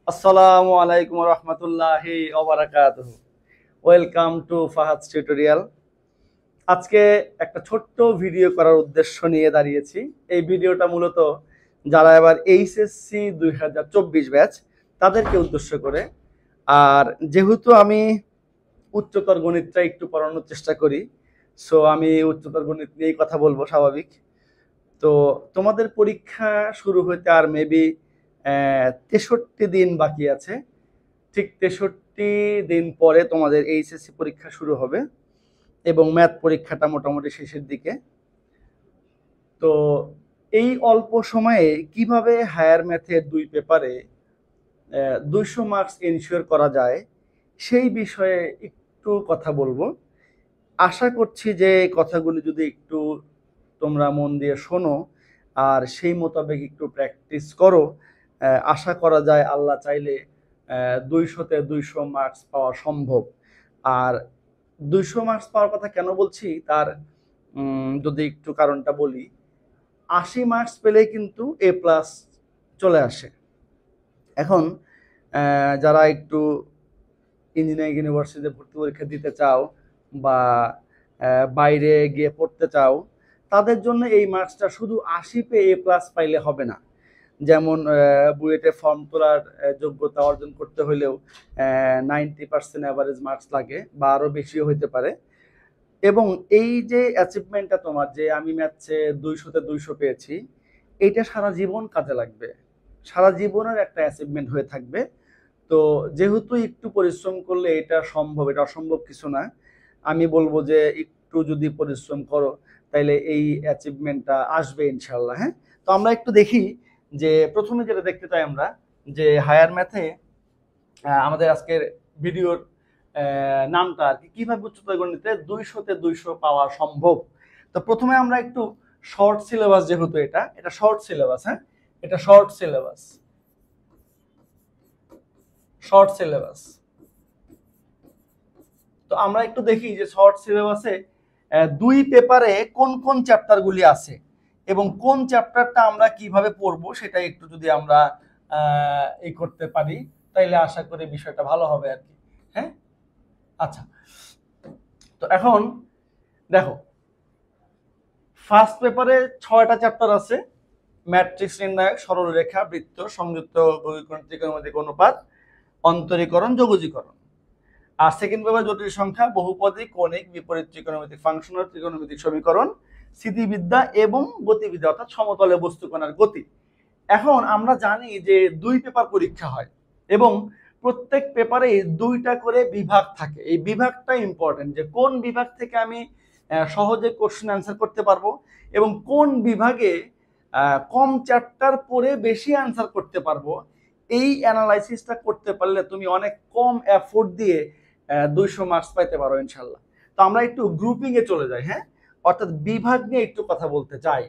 আসসালামু আলাইকুম রহমতুল্লাহি ওবারাকাতুহু। Welcome to Fahad tutorial. আজকে একটা ছোট্ট ভিডিও করার উদ্দেশ্য নিয়ে দাঁড়িয়েছি। এই ভিডিওটা মূলত যারা এবার এইচএসসি 2024 ব্যাচ তাদেরকে উদ্দেশ্য করে। আর যেহেতু আমি উচ্চতর গণিতটা একটু পড়ানোর চেষ্টা করি, সো আমি উচ্চতর গণিত নিয়েই কথা বলবো, স্বাভাবিক। তো তোমাদের পরীক্ষা শুরু হতে আর মেবি 63 দিন বাকি আছে। ঠিক 63 দিন পরে তোমাদের এইচএসসি পরীক্ষা শুরু হবে এবং ম্যাথ পরীক্ষাটা মোটামুটি শেষের দিকে। তো এই অল্প সময়ে কিভাবে হায়ার ম্যাথের 2 পেপারে 200 মার্কস এনশিওর করা যায় সেই বিষয়ে একটু কথা বলবো। আশা করছি যে কথাগুলো যদি একটু তোমরা মন দিয়ে শোনো আর সেই মোতাবেক একটু প্র্যাকটিস করো, আশা করা যায় আল্লাহ চাইলে 200-তে 200 মার্কস পাওয়া সম্ভব। আর 200 মার্কস পাওয়ার কথা কেন বলছি তার যদি একটু কারণটা বলি, 80 মার্কস পেলেই কিন্তু এ প্লাস চলে আসে। এখন যারা একটু ইঞ্জিনিয়ারিং ইউনিভার্সিটিতে ভর্তি পরীক্ষা দিতে চাও বা বাইরে গিয়ে পড়তে চাও, তাদের জন্য এই মার্কসটা শুধু 80 পেয়ে এ প্লাস পাইলে হবে না। যেমন বুয়েটে ফর্ম তোলার যোগ্যতা অর্জন করতে হলেও 90% অ্যাভারেজ মার্কস লাগে বা আরও বেশিও হইতে পারে। এবং এই যে অ্যাচিভমেন্টটা তোমার, যে আমি ম্যাথে 200-তে 200 পেয়েছি, এইটা সারা জীবন কাজে লাগবে, সারা জীবনের একটা অ্যাচিভমেন্ট হয়ে থাকবে। তো যেহেতু একটু পরিশ্রম করলে এটা সম্ভব, এটা অসম্ভব কিছু না। আমি বলবো যে একটু যদি পরিশ্রম করো তাইলে এই অ্যাচিভমেন্টটা আসবে ইনশাল্লাহ। হ্যাঁ, তো আমরা একটু দেখি যে প্রথমে যেটা দেখতে চাই আমরা, যে হায়ার ম্যাথে আমাদের আজকের ভিডিওর নামটা আর কি, কিভাবে উচ্চতর গণিতে 200-তে 200 পাওয়া সম্ভব। তো প্রথমে আমরা একটু শর্ট সিলেবাস, যেহেতু এটা শর্ট সিলেবাস, হ্যাঁ এটা শর্ট সিলেবাস, শর্ট সিলেবাস। তো আমরা একটু দেখি যে শর্ট সিলেবাসে 2 পেপারে কোন কোন চ্যাপ্টারগুলি আছে এবং কোন চ্যাপ্টারটা আমরা কিভাবে পড়বো সেটা একটু যদি আমরা এই করতে পারি তাইলে আশা করি বিষয়টা ভালো হবে আর কি। হ্যাঁ, আচ্ছা। তো এখন দেখো, ফার্স্ট পেপারে 6টা চ্যাপ্টার আছে: ম্যাট্রিক্স নির্ণায়ক, সরলরেখা, বৃত্ত, সংযুক্ত বহুকোণ, ত্রিকোণমিতিক অনুপাত, অন্তরীকরণ, যোগজীকরণ। আর সেকেন্ড পেপার জটিল সংখ্যা, বহুপদী, কৌণিক, বিপরীত ত্রিকোণমিতিক ফাংশনাল, ত্রিকোণমিতিক সমীকরণ, স্থিতিবিদ্যা এবং গতিবিদ্যা, অর্থাৎ সমতলে বস্তুকণার গতি। এখন আমরা জানি যে 2 পেপার পরীক্ষা হয় এবং প্রত্যেক পেপারে 2টা করে বিভাগ থাকে। এই বিভাগটা ইম্পর্টেন্ট, যে কোন বিভাগ থেকে আমি সহজে কোশ্চেন অ্যান্সার করতে পারবো এবং কোন বিভাগে কম চ্যাপ্টার পড়ে বেশি অ্যান্সার করতে পারবো। এই অ্যানালাইসিসটা করতে পারলে তুমি অনেক কম এফোর্ট দিয়ে 200 মার্কস পাইতে পারো ইনশাল্লাহ। তো আমরা একটু গ্রুপিং এ চলে যাই। হ্যাঁ, অর্থাৎ বিভাগ নিয়ে একটু কথা বলতে চাই।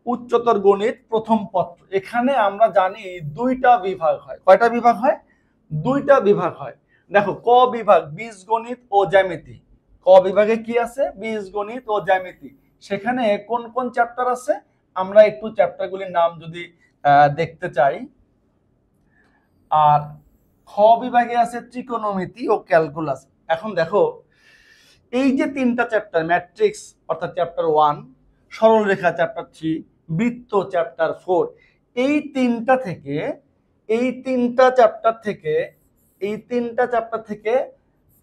উচ্চতর গণিত প্রথম পত্র, এখানে আমরা জানি 2টা বিভাগ হয়। কয়টা বিভাগ হয়? 2টা বিভাগ হয়। দেখো, ক বিভাগ বীজগণিত ও জ্যামিতি। ক বিভাগে কি আছে? বীজগণিত ও জ্যামিতি। সেখানে কোন কোন চ্যাপ্টার আছে আমরা একটু চ্যাপ্টারগুলির নাম যদি দেখতে চাই। আর খ বিভাগে আছে ত্রিকোণমিতি ও ক্যালকুলাস। এখন দেখো, এই যে 3টা চ্যাপ্টার, ম্যাট্রিক্স অর্থাৎ চ্যাপ্টার 1, সরলরেখা চ্যাপ্টার 3, বৃত্ত চ্যাপ্টার 4, এই 3টা থেকে এই 3টা চ্যাপ্টার থেকে এই 3টা চ্যাপ্টার থেকে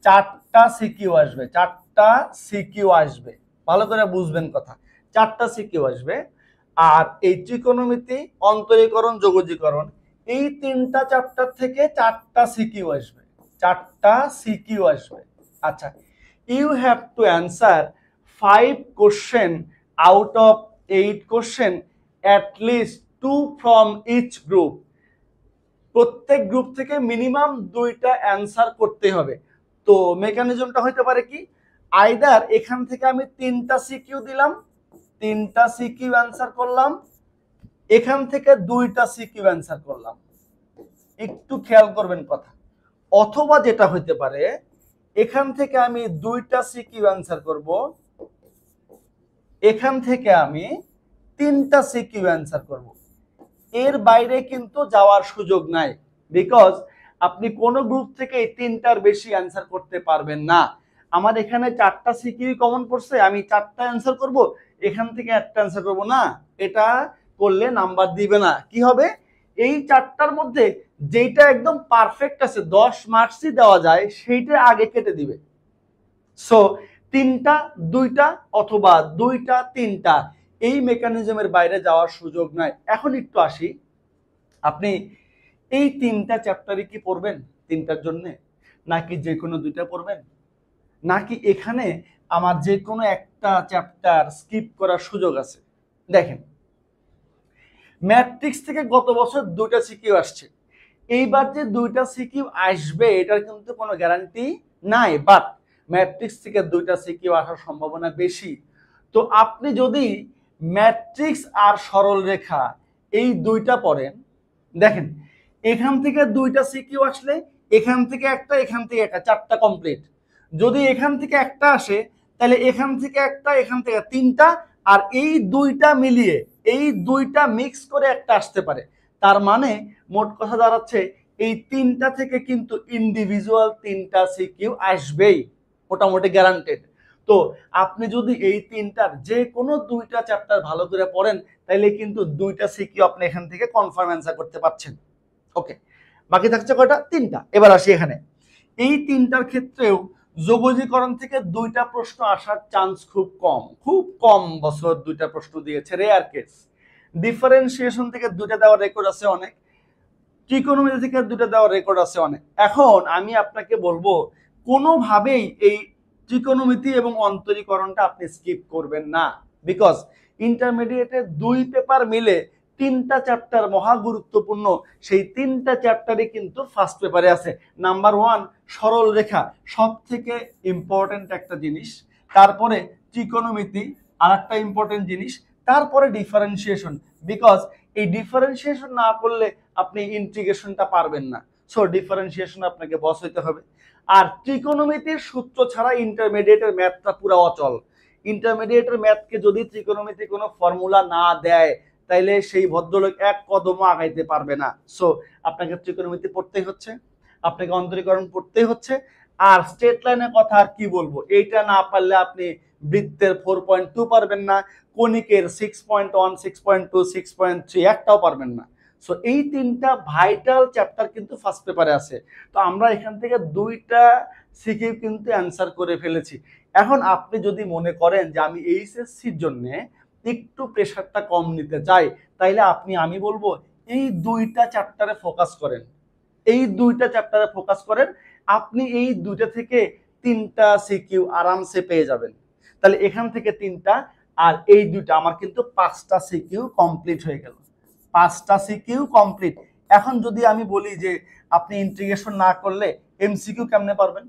4টা সিকিউ আসবে, 4টা সিকিউ আসবে। ভালো করে বুঝবেন কথা, 4টা সিকিউ আসবে। আর এই ত্রিকোণমিতি, অন্তরীকরণ, যোগজীকরণ, এই 3টা চ্যাপ্টার থেকে 4টা সিকিউ আসবে, 4টা সিকিউ আসবে। আচ্ছা, you have to answer 5 question out of 8 question, at least 2 from each group। প্রত্যেক গ্রুপ থেকে মিনিমাম 2টা অ্যান্সার করতে হবে। তো মেকানিজমটা হইতে পারে কি, আইদার এখান থেকে আমি 3টা সিকিউ দিলাম, 3টা সিকিউ অ্যান্সার করলাম, এখান থেকে 2টা সিকিউ অ্যান্সার করলাম। একটু খেয়াল করবেন কথা। অথবা যেটা হইতে পারে, এখান থেকে আমি 2টা সিকিউ অ্যান্সার করব, এখান থেকে আমি 3টা সিকিউ অ্যান্সার করব। এর বাইরে কিন্তু যাওয়ার সুযোগ নাই। বিকজ আপনি কোন গ্রুপ থেকে এই তিনটার বেশি অ্যান্সার করতে পারবেন না। আমার এখানে 4টা সিকিউ কমন পড়ছে, আমি 4টা অ্যান্সার করব, এখান থেকে একটা অ্যান্সার করব না, এটা করলে নাম্বার দিবে না। কি হবে, এই 4টার মধ্যে যেটা একদম পারফেক্ট আছে 10 মার্কসই দেওয়া যায় সেইটা আগে কেটে দিবে। সো 3টা 2টা অথবা 2টা 3টা, এই মেকানিজমের বাইরে যাওয়ার সুযোগ নাই। এখন একটু আসি, আপনি এই 3টা চ্যাপ্টারই কি পড়বেন 3টার জন্য, নাকি যে কোনো 2টা পড়বেন, নাকি এখানে আমার যে কোনো একটা চ্যাপ্টার স্কিপ করার সুযোগ আছে? দেখেন, ম্যাট্রিক্স থেকে গত বছর 2টা সিকিউ আসছে, এইবার যে 2টা সিকিউ আসবে এটার কিন্তু কোনো গ্যারান্টি নাই, বাট ম্যাট্রিক্স থেকে 2টা সিকিউ আসার সম্ভাবনা বেশি। তো আপনি যদি ম্যাট্রিক্স আর সরল রেখা এই 2টা পড়েন, দেখেন এখান থেকে 2টা সিকিউ আসলে এখান থেকে একটা, এখান থেকে একটা, 4টা কমপ্লিট। যদি এখান থেকে একটা আসে তাহলে এখান থেকে একটা, এখান থেকে 3টা, আর এই 2টা মিলিয়ে এই 2টা মিক্স করে একটা আসতে পারে। তার মানে মোট কথা দাঁড়াচ্ছে এই 3টা থেকে কিন্তু ইন্ডিভিজুয়াল 3টা সিকিউ আসবেই, মোটামুটি গ্যারান্টেড। তো আপনি যদি এই 3টার যে কোনো 2টা চ্যাপ্টার ভালো করে পড়েন তাহলে কিন্তু 2টা সিকিউ আপনি এখান থেকে কনফার্ম অ্যান্সার করতে পারছেন। ওকে, বাকি থাকছে কয়টা? 3টা। এবার আসি এখানে, এই 3টার ক্ষেত্রেও যোগজীকরণ থেকে 2টা প্রশ্ন আসার চান্স খুব কম বছর 2টা প্রশ্ন দিয়েছে, রেয়ার কেস। ডিফারেন্সিয়েশন থেকে 2টা দেওয়ার রেকর্ড আছে অনেক, ত্রিকোণমিতি থেকে 2টা দেওয়ার রেকর্ড আছে অনেক। এখন আমি আপনাকে বলবো কোনোভাবেই এই ত্রিকোণমিতি এবং অন্তরীকরণটা আপনি স্কিপ করবেন না, বিকজ ইন্টারমিডিয়েটের 2 পেপার মিলে 3টা চ্যাপ্টার মহা গুরুত্বপূর্ণ, সেই 3টা চ্যাপ্টারই কিন্তু ফার্স্ট পেপারে আছে। নাম্বার 1 সরল রেখা, সব থেকে ইম্পর্টেন্ট একটা জিনিস, তারপরে ত্রিকোণমিতি আর একটা ইম্পর্টেন্ট জিনিস, তারপরে ডিফারেন্সিয়েশন, বিকজ এই ডিফারেন্সিয়েশন না করলে আপনি ইন্টিগ্রেশনটা পারবেন না। সো ডিফারেন্সিয়েশন আপনাকে বস হইতে হবে। আর ত্রিকোণমিতির সূত্র ছাড়া ইন্টারমিডিয়েটের ম্যাথটা পুরো অচল। ইন্টারমিডিয়েটের ম্যাথকে যদি ত্রিকোণমিতি কোনো ফর্মুলা না দেয় তাইলে সেই ভদ্রলোক এক কদমও আগাইতে পারবে না। সো আপনাকে ত্রিকোণমিতি পড়তেই হচ্ছে, আপনাকে অন্তরীকরণ পড়তেই হচ্ছে। আর স্ট্রেট লাইনের কথা আর কি বলবো, এইটা না পারলে আপনি বৃত্তের 4.2 পারবেন না, কণিকের 6.1 6.2 6.3 একটাও পারবেন না। সো এই 3টা ভাইটাল চ্যাপ্টার কিন্তু ফার্স্ট পেপারে আছে। তো আমরা এখান থেকে 2টা সিকিউ কিন্তু অ্যান্সার করে ফেলেছি। এখন আপনি যদি মনে করেন যে আমি এইচএসসির জন্য একটু প্রেশারটা কম নিতে চাই, তাইলে আমি বলবো এই 2টা চ্যাপ্টারে ফোকাস করেন, এই 2টা চ্যাপ্টারে ফোকাস করেন, আপনি এই 2টা থেকে 3টা সিকিউ আরামসে পেয়ে যাবেন। তাহলে এখান থেকে 3টা আর এই 2টা, আমার কিন্তু 5টা সিকিউ কমপ্লিট হয়ে গেল, 5টা সিকিউ কমপ্লিট। এখন যদি আমি বলি যে আপনি ইন্টিগ্রেশন না করলে এমসিকিউ কেমনে পারবেন?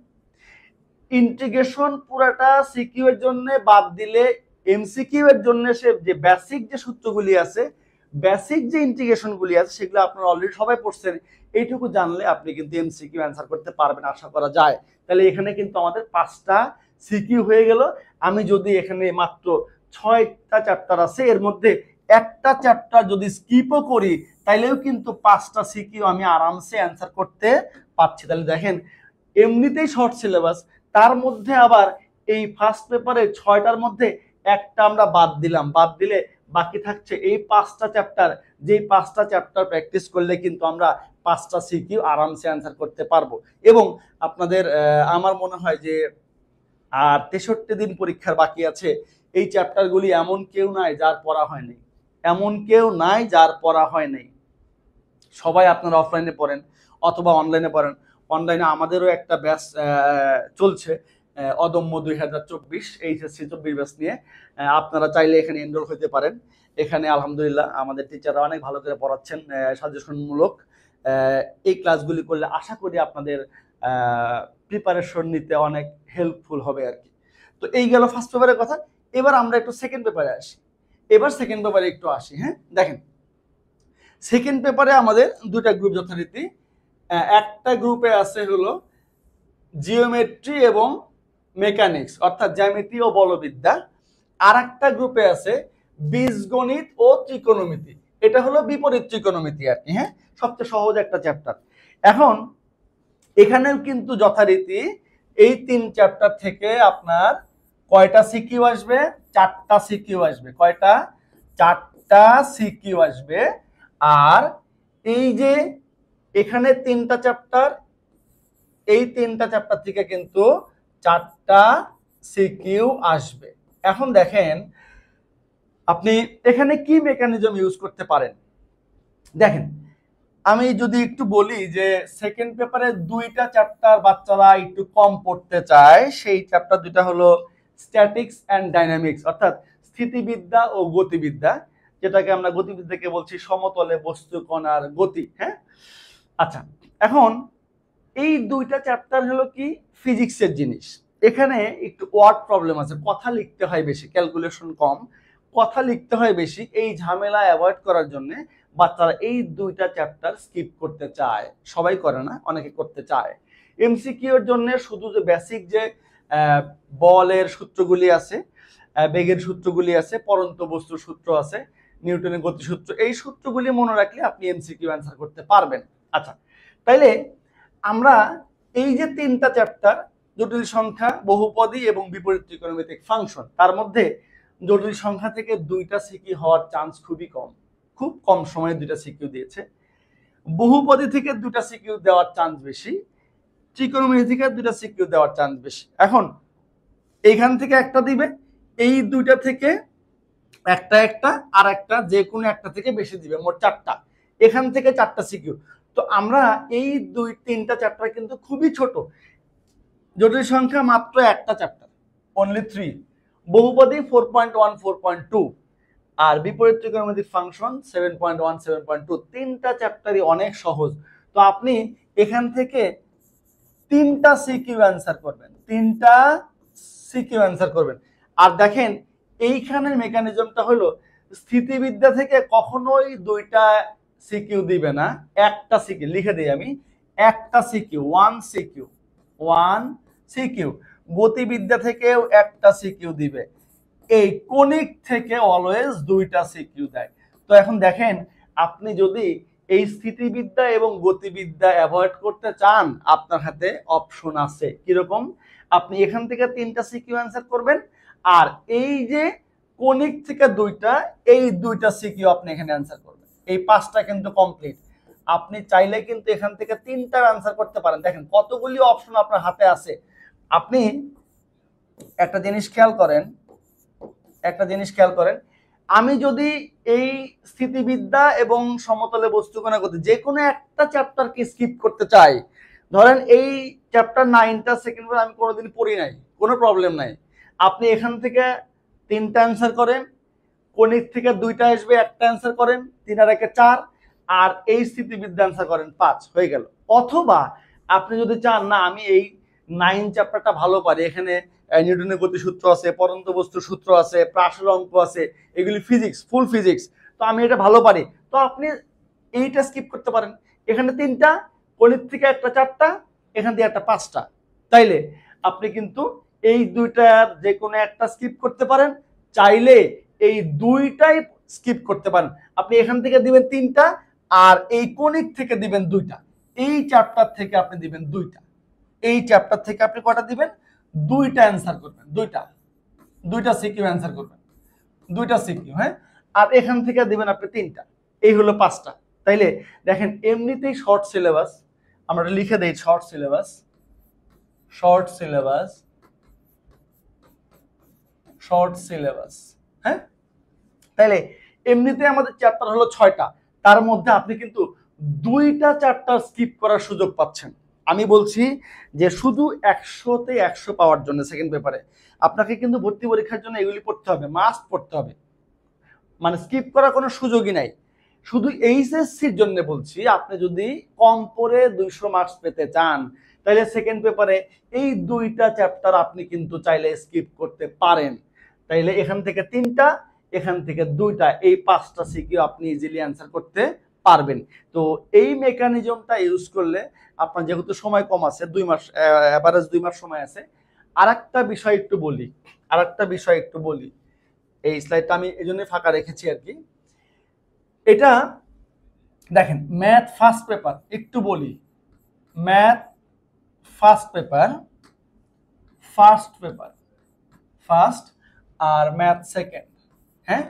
ইন্টিগ্রেশন পুরাটা সিকিউ এর জন্য বাদ দিলে এমসিকিউ এর জন্য সে যে বেসিক যে সূত্রগুলি আছে, বেসিক যে ইন্টিগ্রেশন গুলি আছে সেগুলো আপনারা অলরেডি সবাই পড়ছেন, এইটুকু জানলে আপনি কিন্তু এমসিকিউ অ্যান্সার করতে পারবেন আশা করা যায়। তাহলে এখানে কিন্তু আমাদের 5টা সিকিউ হয়ে গেল। আমি যদি এখানে মাত্র 6টা চ্যাপ্টার আছে, এর মধ্যে একটা চ্যাপ্টার যদি স্কিপও করি তাইলেও কিন্তু 5টা সিকিউ আমি আরামসে অ্যান্সার করতে পারছি। তাহলে দেখেন এমনিতেই শর্ট সিলেবাস, তার মধ্যে আবার এই ফার্স্ট পেপারে 6টার মধ্যে একটা আমরা বাদ দিলাম, বাদ দিলে বাকি থাকছে এই 5টা চ্যাপ্টার, যেই 5টা চ্যাপ্টার প্র্যাকটিস করলে কিন্তু আমরা 5টা সিকিউ আরামসে অ্যান্সার করতে পারবো। এবং আপনাদের আমার মনে হয় যে আর 63 দিন পরীক্ষার বাকি আছে, এই চ্যাপ্টারগুলি এমন কেউ নাই যার পড়া হয়নি, এমন কেউ নাই যার পড়া হয় নাই। সবাই আপনারা অফলাইনে পড়েন অথবা অনলাইনে পড়েন। অনলাইনে আমাদেরও একটা ব্যাচ চলছে, অদম্য 2024 এইচএসসি 24 ব্যাচ নিয়ে। আপনারা চাইলে এখানে এনরোল হতে পারেন। এখানে আলহামদুলিল্লাহ আমাদের টিচাররা অনেক ভালো করে পড়াচ্ছেন, সাজেশনমূলক। এই ক্লাসগুলি করলে আশা করি আপনাদের প্রিপারেশন নিতে অনেক হেল্পফুল হবে আর কি। তো এই গেল ফার্স্ট পেপারের কথা। এবার আমরা একটু সেকেন্ড পেপারে আসি, সেকেন্ড পেপারে একটু আসি। হ্যাঁ, দেখেন সেকেন্ড পেপারে আমাদের 2টা গ্রুপ যথারীতি, একটা গ্রুপে আছে হলো জিওমেট্রি এবং মেকানিক্স অর্থাৎ জ্যামিতি ও বলবিদ্যা, আর একটা গ্রুপে আছে বীজগণিত ও ত্রিকোণমিতি, এটা হলো বিপরীত ত্রিকোণমিতি আর কি। হ্যাঁ, সবচেয়ে সহজ একটা চ্যাপ্টার। এখন এখানেও কিন্তু যথারীতি এই 3 চ্যাপ্টার থেকে আপনার কয়টা সিকিউ আসবে? 4টা সিকিউ আসবে। কয়টা? 4টা সিকিউ আসবে। আর এই যে এখানে 3টা চ্যাপ্টার, এই 3টা চ্যাপ্টার থেকে কিন্তু 4টা সিকিউ আসবে। এখন দেখেন আপনি এখানে কি মেকানিজম ইউজ করতে পারেন। দেখেন আমি যদি একটু বলি যে সেকেন্ড পেপারে 2টা চ্যাপ্টার বাচ্চারা একটু কম পড়তে চায়, সেই চ্যাপ্টার দুটা হলো স্ট্যাটিক্স অ্যান্ড ডাইনামিক্স, অর্থাৎ স্থিতিবিদ্যা ও গতিবিদ্যা, যেটাকে আমরা গতিবিদ্যাকে বলছি সমতলে বস্তু কণার গতি। হ্যাঁ, আচ্ছা, এখন এই 2টা চ্যাপ্টার হলো কি ফিজিক্সের জিনিস। এখানে একটু ওয়ার্ড প্রবলেম আছে, কথা লিখতে হয় বেশি, ক্যালকুলেশন কম, কথা লিখতে হয় বেশি। এই ঝামেলা অ্যাভয়েড করার জন্য বাচ্চারা এই 2টা চ্যাপ্টার স্কিপ করতে চায়। সবাই করে না, অনেকে করতে চায়। এমসিকিউ এর জন্য শুধু যে বেসিক যে বলের সূত্রগুলি আছে, বেগের সূত্রগুলি আছে, পরন্ত বস্তুর সূত্র আছে, নিউটনের গতিসূত্র, এই সূত্রগুলি মনে রাখলে আপনি এমসিকিউ অ্যান্সার করতে পারবেন। আচ্ছা, তাইলে আমরা এই যে 3টা চ্যাপ্টার, জটিল সংখ্যা, বহুপদী এবং বিপরীত ত্রিকোণমিতিক ফাংশন, তার মধ্যে জটিল সংখ্যা থেকে 2টা সিকিউ হওয়ার চান্স খুবই কম, খুব কম সময়ে 2টা সিকিউ দিয়েছে। বহুপদী থেকে 2টা সিকিউ দেওয়ার চান্স বেশি, ত্রিকোণমিতি থেকে 2টা সিকিউ দেওয়ার চান্স বেশি। এখন এইখান থেকে একটা দিবে, এই 2টা থেকে একটা একটা, আর একটা যে কোনো একটা থেকে বেশি দিবে, মোট 4টা। এখান থেকে 4টা সিকিউ। তো আমরা এই 2-3টা চ্যাপ্টার কিন্তু খুবই ছোট, জটিল সংখ্যা মাত্র একটা চ্যাপ্টার, অনলি 3, বহুপদী 4.1 4.2, আর বিপরীত ত্রিকোণমিতিক ফাংশন 7.1 7.2। 3টা চ্যাপ্টারই অনেক সহজ। তো আপনি এখান থেকে 3টা সিকিউ অ্যান্সার করবেন, 3টা সিকিউ অ্যান্সার করবেন। আর দেখেন এইখানের মেকানিজমটা হলো স্থিতিবিদ্যা থেকে কখনোই 2টা সিকিউ দিবে না, একটা সিকিউ লিখে দিই আমি, একটা সিকিউ, ওয়ান সিকিউ। গতিবিদ্যা থেকেও একটা সিকিউ দিবে। এই কণিক থেকে অলওয়েজ 2টা সিকিউ দেয়। তো এখন দেখেন আপনি যদি এই স্থিতিবিদ্যা এবং গতিবিদ্যা অ্যাভয়েড করতে চান, আপনার হাতে অপশন আছে। কিরকম? আপনি এখান থেকে 3টা সিকিউ অ্যান্সার করবেন, আর এই যে কণিক থেকে 2টা, এই 2টা সিকিউ আপনি এখানে অ্যান্সার করবেন। এই 5টা কিন্তু কমপ্লিট। আপনি চাইলে কিন্তু এখান থেকে 3টা অ্যান্সার করতে পারেন। দেখেন কতগুলি অপশন আপনার হাতে আছে। আপনি একটা জিনিস খেয়াল করেন, আমি যদি এই স্থিতিবিদ্যা এবং সমতলে বস্তুকণা গতি যে কোনো একটা চ্যাপ্টারকে স্কিপ করতে চাই, ধরেন এই চ্যাপ্টার 9টা সেকেন্ড পেপার আমি কোনোদিন পড়ি নাই, কোনো প্রবলেম নাই, আপনি এখান থেকে 3টা অ্যান্সার করেন, কণিক থেকে 2টা আসবে, একটা অ্যান্সার করেন, 3 আর 1 4, আর এই স্থিতিবিদ্যা অ্যান্সার করেন 5, হয়ে গেল। অথবা আপনি যদি চান না আমি এই 9 চ্যাপ্টারটা ভালো পারি, এখানে নিউটনের গতিসূত্র আছে, পরন্ত বস্তুর সূত্র আছে, প্রাসের অঙ্ক আছে, এগুলি ফিজিক্স, ফুল ফিজিক্স, তো আমি এটা ভালো পারি, তো আপনি এইটা স্কিপ করতে পারেন। এখানে 3টা, কণিক থেকে একটা 4টা, এখান থেকে একটা 5টা, তাইলে আপনি কিন্তু এই 2টার যে কোনো একটা স্কিপ করতে পারেন, চাইলে এই 2টাই স্কিপ করতে পারেন। আপনি এখান থেকে দিবেন 3টা, আর এই কণিক থেকে দিবেন 2টা, এই চ্যাপ্টার থেকে আপনি দিবেন 2টা, এই চ্যাপ্টার থেকে আপনি কটা দিবেন? 2টা অ্যান্সার করবেন, 2টা সিকিউ অ্যান্সার করবেন, 2টা সিকিউ। হ্যাঁ, আর এখান থেকে দিবেন আপনি 3টা, এই হলো 5টা। তাইলে দেখেন এমনিতেই শর্ট সিলেবাস, আমরা লিখে দেই শর্ট সিলেবাস। হ্যাঁ, তাইলে এমনিতে আমাদের চ্যাপ্টার হলো 6টা, তার মধ্যে আপনি কিন্তু 2টা চ্যাপ্টার স্কিপ করার সুযোগ পাচ্ছেন। আমি বলছি যে শুধু 100তে 100 পাওয়ার জন্য সেকেন্ড পেপারে আপনাকে কিন্তু ভর্তি পরীক্ষার জন্য এগুলি পড়তে হবে, মাস্ট পড়তে হবে, মানে স্কিপ করার কোনো সুযোগই নাই। শুধু এইচএসসির জন্য বলছি, আপনি যদি কম পড়ে 200 মার্কস পেতে চান, তাহলে সেকেন্ড পেপারে এই 2টা চ্যাপ্টার আপনি কিন্তু চাইলে স্কিপ করতে পারেন। তাইলে এখান থেকে 3টা, এখান থেকে 2টা, এই 5টা সিকিউ আপনি ইজিলি অ্যান্সার করতে পারবেন। তো এই মেকানিজমটা ইউজ করলে আপনার যেহেতু সময় কম আছে, 2 মাস, এভারেজ 2 মাস সময় আছে। আরেকটা বিষয় একটু বলি, এই স্লাইডটা আমি এই জন্যই ফাঁকা রেখেছি আর কি। এটা দেখেন ম্যাথ ফার্স্ট পেপার, একটু বলি ম্যাথ ফার্স্ট পেপার, ফার্স্ট, আর ম্যাথ সেকেন্ড। হ্যাঁ,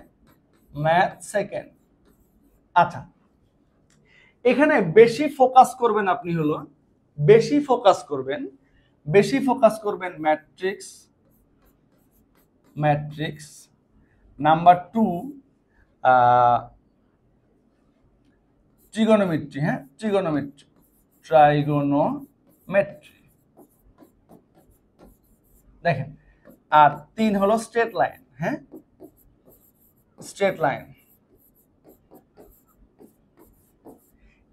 ম্যাথ সেকেন্ড। আচ্ছা, এখানে বেশি ফোকাস করবেন আপনি হলো, বেশি ফোকাস করবেন ম্যাট্রিক্স। Number 2 trigonometry. হ্যাঁ, ট্রাইগোনোমেট্রি দেখেন। আর 3 হলো স্ট্রেট লাইন। হ্যাঁ, স্ট্রেট লাইন।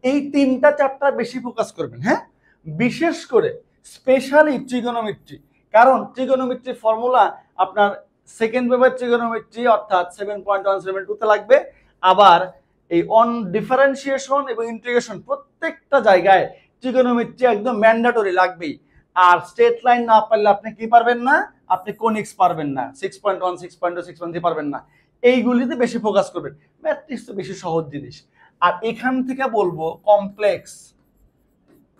এই 3টা চ্যাপ্টার বেশি ফোকাস করবেন। হ্যাঁ, বিশেষ করে স্পেশালি ট্রিগোনোমেট্রি, কারণ ট্রিগোনোমেট্রি ফর্মুলা আপনার সেকেন্ড পেপার ট্রিগোনোমেট্রি অর্থাৎ 7.172 তে লাগবে। আবার এই অন ডিফারেন্সিয়েশন এবং ইন্টিগ্রেশন প্রত্যেকটা জায়গায় ট্রিগোনোমেট্রি একদম ম্যান্ডেটরি লাগবেই। আর স্ট্রেট লাইন না পারলে আপনি কি পারবেন না, আপনি কোনিক্স পারবেন না, 6.1, 6.2, 6.3 পারবেন না। এইগুলিতে বেশি ফোকাস করবেন। ম্যাট্রিক্স তো বেশি সহজ জিনিস। আর এখান থেকে বলবো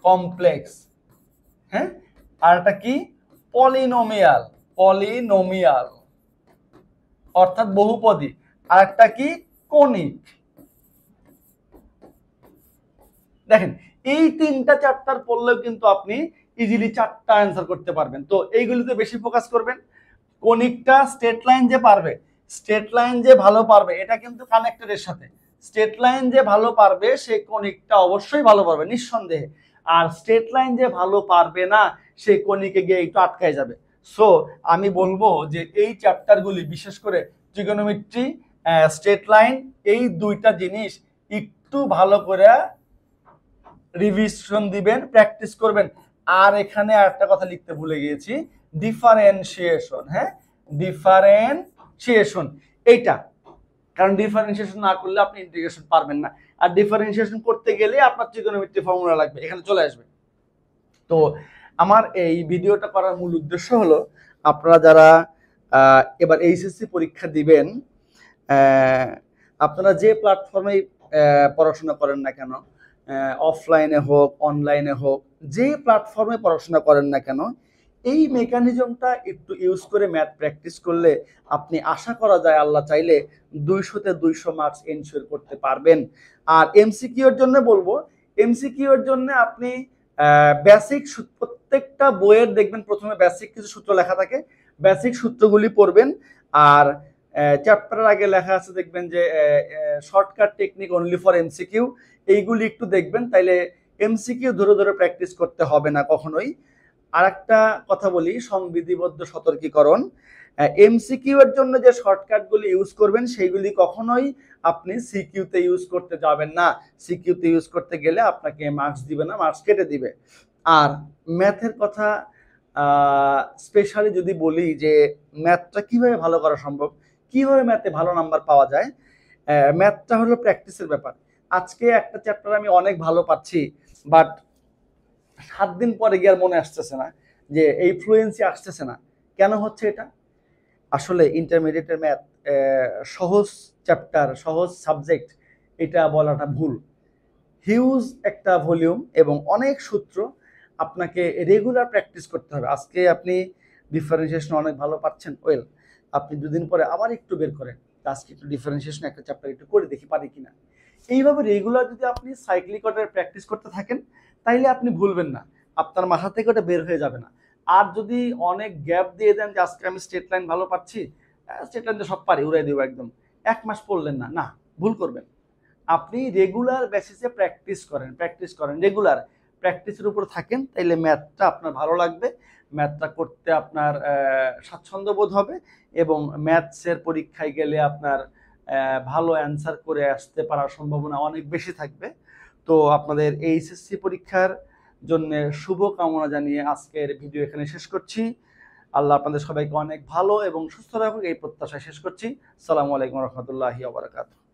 কমপ্লেক্স। হ্যাঁ, আর এটা কি, পলিনোমিয়াল অর্থাৎ বহুপদী। আর একটা কি, কনিক। দেখেন, এই 3টা চ্যাপ্টার পড়লেও কিন্তু আপনি ইজিলি 4টা অ্যান্সার করতে পারবেন। তো এইগুলিতে বেশি ফোকাস করবেন। কনিকটা স্ট্রেট লাইন যে ভালো পারবে এটা কিন্তু কানেক্টেড এর সাথে। স্ট্রেট লাইন যে ভালো পারবে সে কনিকটা অবশ্যই ভালো পারবে নিঃসন্দেহে। আর স্ট্রেট লাইন যে ভালো পারবে না সে কনিকে গিয়ে একটু আটকায় যাবে। সো আমি বলবো যে এই চ্যাপ্টারগুলি বিশেষ করে ট্রিগোনোমেট্রি, স্ট্রেট লাইন, এই 2টা জিনিস একটু ভালো করে রিভিশন দিবেন, প্র্যাকটিস করবেন। আর এখানে আরেকটা কথা লিখতে ভুলে গিয়েছি, ডিফারেন্সিয়েশন। হ্যাঁ, ডিফারেন্সিয়েশন এইটা, কারণ ডিফারেন্সিয়েশন না করলে আপনি ইন্টিগ্রেশন পারবেন না। আর ডিফারেন্সিয়েশন করতে গেলে আপনার ট্রিগোনোমেট্রি ফর্মুলা লাগবে, এখানে চলে আসবে। তো আমার এই ভিডিওটা করার মূল উদ্দেশ্য হলো আপনারা যারা এবার এইচএসসি পরীক্ষা দিবেন, আপনারা যে প্ল্যাটফর্মে পড়াশোনা করেন না কেন, অফলাইনে হোক অনলাইনে হোক, যে প্ল্যাটফর্মে পড়াশোনা করেন না কেন, এই মেকানিজমটা একটু ইউজ করে ম্যাথ প্র্যাকটিস করলে আপনি আশা করা যায় আল্লাহ চাইলে 200-তে 200 মার্কস এনশিওর করতে পারবেন। আর এমসিকিউ এর জন্য বলবো, এমসিকিউ এর জন্য আপনি বেসিক প্রত্যেকটা বইয়ের দেখবেন প্রথমে বেসিক কিছু সূত্র লেখা থাকে, বেসিক সূত্রগুলি পড়বেন। আর চ্যাপ্টারের আগে লেখা আছে দেখবেন যে shortcut technique only for MCQ, এইগুলি একটু দেখবেন, তাইলে এমসিকিউ ধরে ধরে প্র্যাকটিস করতে হবে না কখনোই। আর একটা কথা বলি, সংবিধিবদ্ধ সতর্কীকরণ, এমসিকিউ এর জন্য যে শর্টকাটগুলি ইউজ করবেন সেইগুলি কখনোই আপনি সিকিউতে ইউজ করতে যাবেন না। সিকিউতে ইউজ করতে গেলে আপনাকে মার্কস দিবে না, মার্কস কেটে দিবে। আর ম্যাথের কথা স্পেশালি যদি বলি যে ম্যাথটা কিভাবে ভালো করা সম্ভব, কিভাবে ম্যাথে ভালো নাম্বার পাওয়া যায়, ম্যাথটা হলো প্র্যাকটিসের ব্যাপার। আজকে একটা চ্যাপ্টার আমি অনেক ভালো পাচ্ছি, বাট 7 দিন পরে গিয়ে আর মনে আসতেছে না, যে এই ফ্লুয়েন্সি আসতেছে না। কেন হচ্ছে এটা? আসলে ইন্টারমিডিয়েটের ম্যাথ সহজ চ্যাপ্টার, সহজ সাবজেক্ট, এটা বলাটা ভুল। হিউজ একটা ভলিউম এবং অনেক সূত্র, আপনাকে রেগুলার প্র্যাকটিস করতে হবে। আজকে আপনি ডিফারেন্সিয়েশন অনেক ভালো পাচ্ছেন, ওয়েল, আপনি 2 দিন পরে আবার একটু বের করেন, আজকে একটু ডিফারেন্সিয়েশন একটা চ্যাপ্টার একটু করে দেখি পারি কিনা। এইভাবে রেগুলার যদি আপনি সাইক্লিক অর্ডারে প্র্যাকটিস করতে থাকেন তাইলে আপনি ভুলবেন না, আপনার মাথা থেকে ওটা বের হয়ে যাবে না। আর যদি অনেক গ্যাপ দিয়ে দেন যে আজকে আমি স্ট্রেট লাইন ভালো পাচ্ছি, স্ট্রেট লাইন তো সব পারি, উড়াই দেবো একদম, 1 মাস পড়লেন না, না, ভুল করবেন। আপনি রেগুলার বেসিসে প্র্যাকটিস করেন, রেগুলার প্র্যাকটিসের উপর থাকেন, তাইলে ম্যাথটা আপনার ভালো লাগবে, ম্যাথটা করতে আপনার স্বাচ্ছন্দ্য বোধ হবে, এবং ম্যাথসের পরীক্ষায় গেলে আপনার ভালো অ্যান্সার করে আসতে পারার সম্ভাবনা অনেক বেশি থাকবে। তো আপনাদের এইচএসসি পরীক্ষার জন্য শুভ কামনা জানিয়ে আজকের ভিডিও এখানে শেষ করছি। আল্লাহ আপনাদের সবাইকে অনেক ভালো এবং সুস্থ রাখুক এই প্রত্যাশায় শেষ করছি। আসসালামু আলাইকুম রহমতুল্লাহি ওয়া বারাকাতুহু।